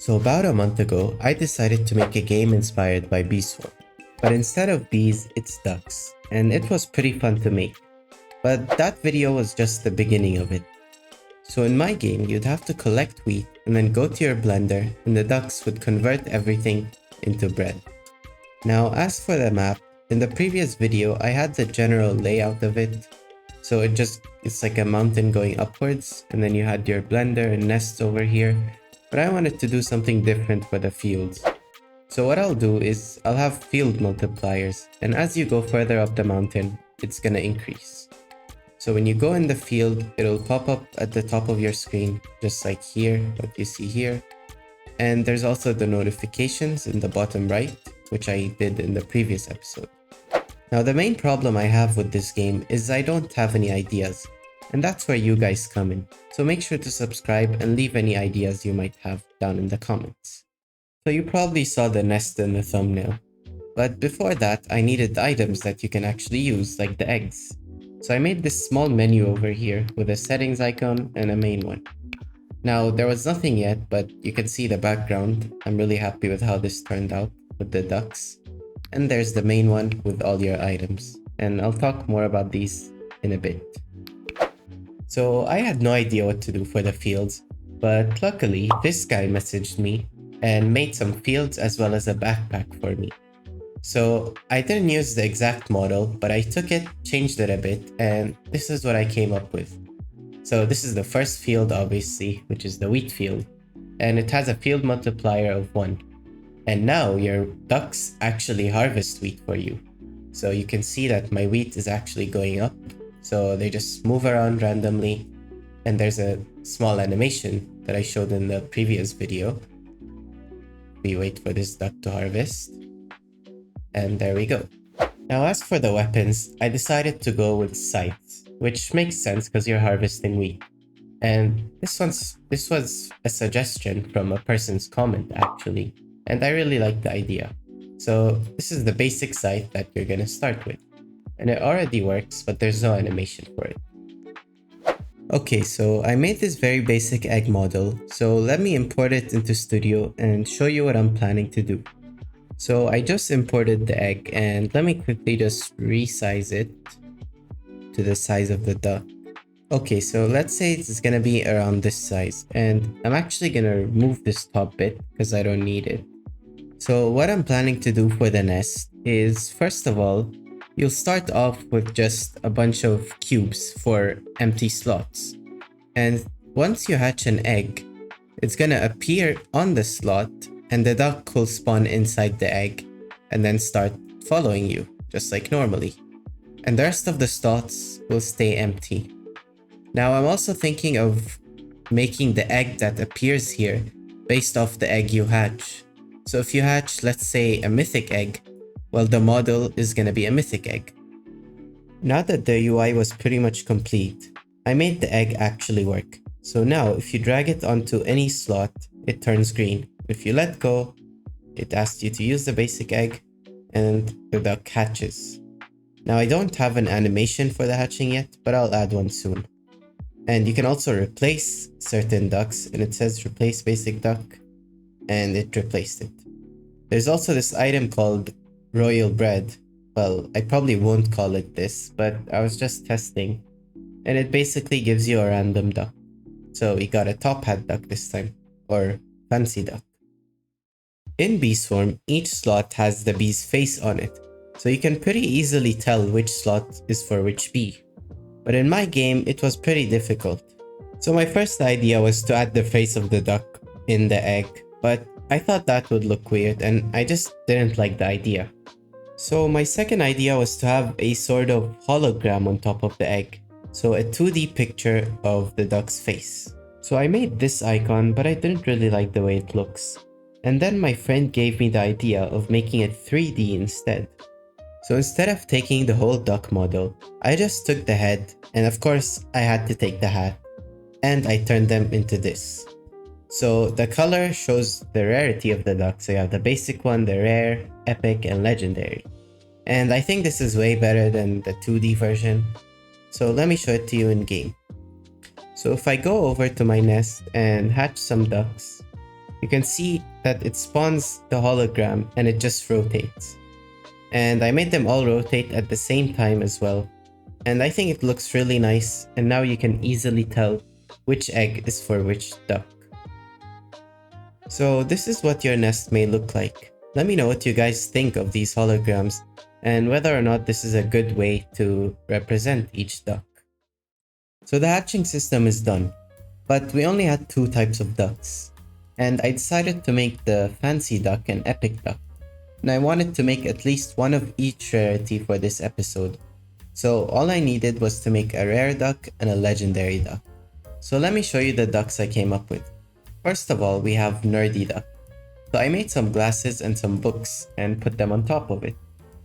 So about a month ago, I decided to make a game inspired by BeeSwarm. But instead of bees, it's ducks. And it was pretty fun to make. But that video was just the beginning of it. So in my game, you'd have to collect wheat and then go to your blender and the ducks would convert everything into bread. Now as for the map, in the previous video I had the general layout of it. So it's like a mountain going upwards and then you had your blender and nests over here. But I wanted to do something different for the fields. So what I'll do is I'll have field multipliers, and as you go further up the mountain, it's gonna increase. So when you go in the field, it'll pop up at the top of your screen, just like here, what you see here. And there's also the notifications in the bottom right, which I did in the previous episode. Now the main problem I have with this game is I don't have any ideas, and that's where you guys come in. So make sure to subscribe and leave any ideas you might have down in the comments. So you probably saw the nest in the thumbnail. But before that, I needed items that you can actually use, like the eggs. So I made this small menu over here with a settings icon and a main one. Now there was nothing yet, but you can see the background. I'm really happy with how this turned out with the ducks. And there's the main one with all your items. And I'll talk more about these in a bit. So I had no idea what to do for the fields, but luckily this guy messaged me and made some fields as well as a backpack for me. So I didn't use the exact model, but I took it, changed it a bit, and this is what I came up with. So this is the first field obviously, which is the wheat field, and it has a field multiplier of 1. And now your ducks actually harvest wheat for you. So you can see that my wheat is actually going up. So they just move around randomly, and there's a small animation that I showed in the previous video. We wait for this duck to harvest, and there we go. Now as for the weapons, I decided to go with scythes, which makes sense because you're harvesting wheat. And this was a suggestion from a person's comment actually, and I really like the idea. So this is the basic scythe that you're gonna start with. And it already works, but there's no animation for it. Okay, so I made this very basic egg model, so let me import it into Studio and show you what I'm planning to do. So I just imported the egg, and let me quickly just resize it to the size of the duck. Okay, so let's say it's gonna be around this size, and I'm actually gonna remove this top bit because I don't need it. So what I'm planning to do for the nest is, first of all, you'll start off with just a bunch of cubes for empty slots. And once you hatch an egg, it's gonna appear on the slot and the duck will spawn inside the egg and then start following you, just like normally. And the rest of the slots will stay empty. Now I'm also thinking of making the egg that appears here based off the egg you hatch. So if you hatch, let's say, a mythic egg, well, the model is gonna be a mythic egg. Now that the UI was pretty much complete, I made the egg actually work. So now if you drag it onto any slot, it turns green. If you let go, it asks you to use the basic egg and the duck hatches. Now I don't have an animation for the hatching yet, but I'll add one soon. And you can also replace certain ducks, and it says replace basic duck, and it replaced it. There's also this item called Royal Bread. Well, I probably won't call it this, but I was just testing. And it basically gives you a random duck. So we got a top hat duck this time, or fancy duck. In BeeSwarm, each slot has the bee's face on it, so you can pretty easily tell which slot is for which bee. But in my game, it was pretty difficult. So my first idea was to add the face of the duck in the egg, but I thought that would look weird and I just didn't like the idea. So my second idea was to have a sort of hologram on top of the egg, so a 2D picture of the duck's face. So I made this icon, but I didn't really like the way it looks. And then my friend gave me the idea of making it 3D instead. So instead of taking the whole duck model, I just took the head, and of course I had to take the hat, and I turned them into this. So the color shows the rarity of the duck, so you have the basic one, the rare, epic, and legendary. And I think this is way better than the 2D version, so let me show it to you in game. So if I go over to my nest and hatch some ducks, you can see that it spawns the hologram and it just rotates. And I made them all rotate at the same time as well. And I think it looks really nice, and now you can easily tell which egg is for which duck. So this is what your nest may look like. Let me know what you guys think of these holograms and whether or not this is a good way to represent each duck. So the hatching system is done, but we only had 2 types of ducks. And I decided to make the fancy duck an epic duck. And I wanted to make at least one of each rarity for this episode. So all I needed was to make a rare duck and a legendary duck. So let me show you the ducks I came up with. First of all, we have Nerdy Duck. So I made some glasses and some books and put them on top of it.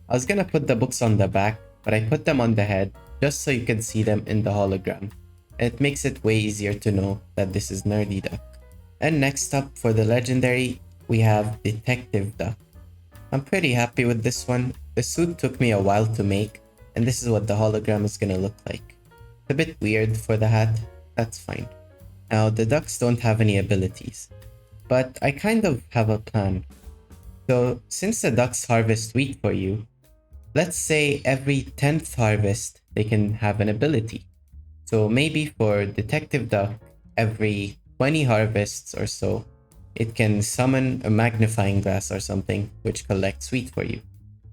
I was gonna put the books on the back, but I put them on the head just so you can see them in the hologram. And it makes it way easier to know that this is Nerdy Duck. And next up for the legendary, we have Detective Duck. I'm pretty happy with this one. The suit took me a while to make, and this is what the hologram is gonna look like. It's a bit weird for the hat, that's fine. Now the ducks don't have any abilities, but I kind of have a plan. So since the ducks harvest wheat for you, let's say every 10th harvest they can have an ability. So maybe for Detective Duck, every 20 harvests or so, it can summon a magnifying glass or something which collects wheat for you.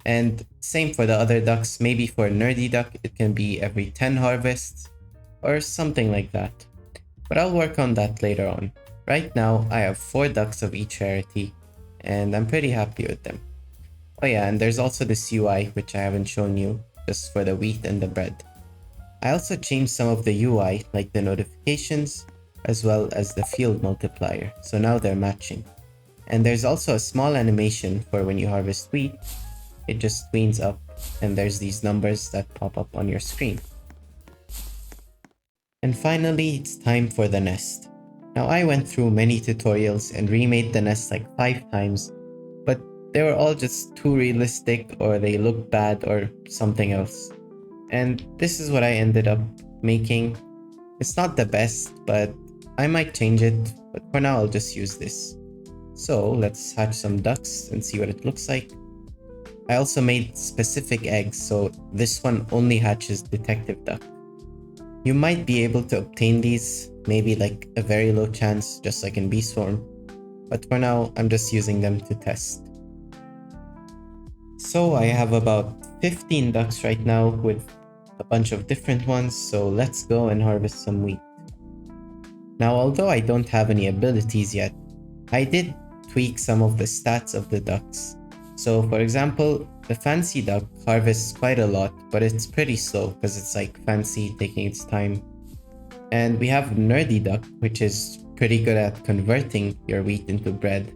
And same for the other ducks, maybe for Nerdy Duck it can be every 10 harvests or something like that. But I'll work on that later on. Right now I have 4 ducks of each rarity and I'm pretty happy with them. Oh yeah, and there's also this UI which I haven't shown you, just for the wheat and the bread. I also changed some of the UI, like the notifications, as well as the field multiplier, so now they're matching. And there's also a small animation for when you harvest wheat. It just tweens up and there's these numbers that pop up on your screen. And finally, it's time for the nest. Now I went through many tutorials and remade the nest like 5 times, but they were all just too realistic or they looked bad or something else. And this is what I ended up making. It's not the best, but I might change it, but for now I'll just use this. So let's hatch some ducks and see what it looks like. I also made specific eggs, so this one only hatches Detective Duck. You might be able to obtain these, maybe like a very low chance, just like in Bee Swarm, but for now I'm just using them to test. So I have about 15 ducks right now with a bunch of different ones, so let's go and harvest some wheat. Now although I don't have any abilities yet, I did tweak some of the stats of the ducks. So for example, the fancy duck harvests quite a lot, but it's pretty slow because it's like fancy, taking its time. And we have Nerdy Duck, which is pretty good at converting your wheat into bread.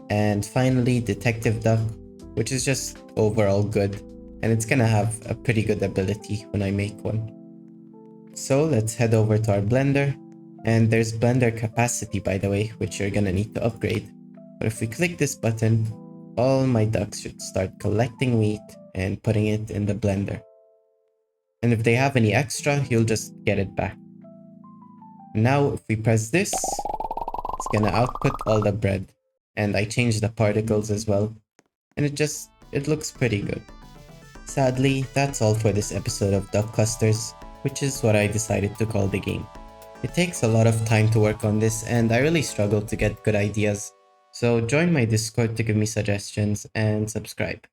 And finally Detective Duck, which is just overall good, and it's gonna have a pretty good ability when I make one. So let's head over to our blender, and there's blender capacity by the way, which you're gonna need to upgrade. But if we click this button, all my ducks should start collecting wheat and putting it in the blender. And if they have any extra, you'll just get it back. Now if we press this, it's gonna output all the bread. And I changed the particles as well. And it looks pretty good. Sadly, that's all for this episode of Duck Clusters, which is what I decided to call the game. It takes a lot of time to work on this and I really struggle to get good ideas. So join my Discord to give me suggestions and subscribe.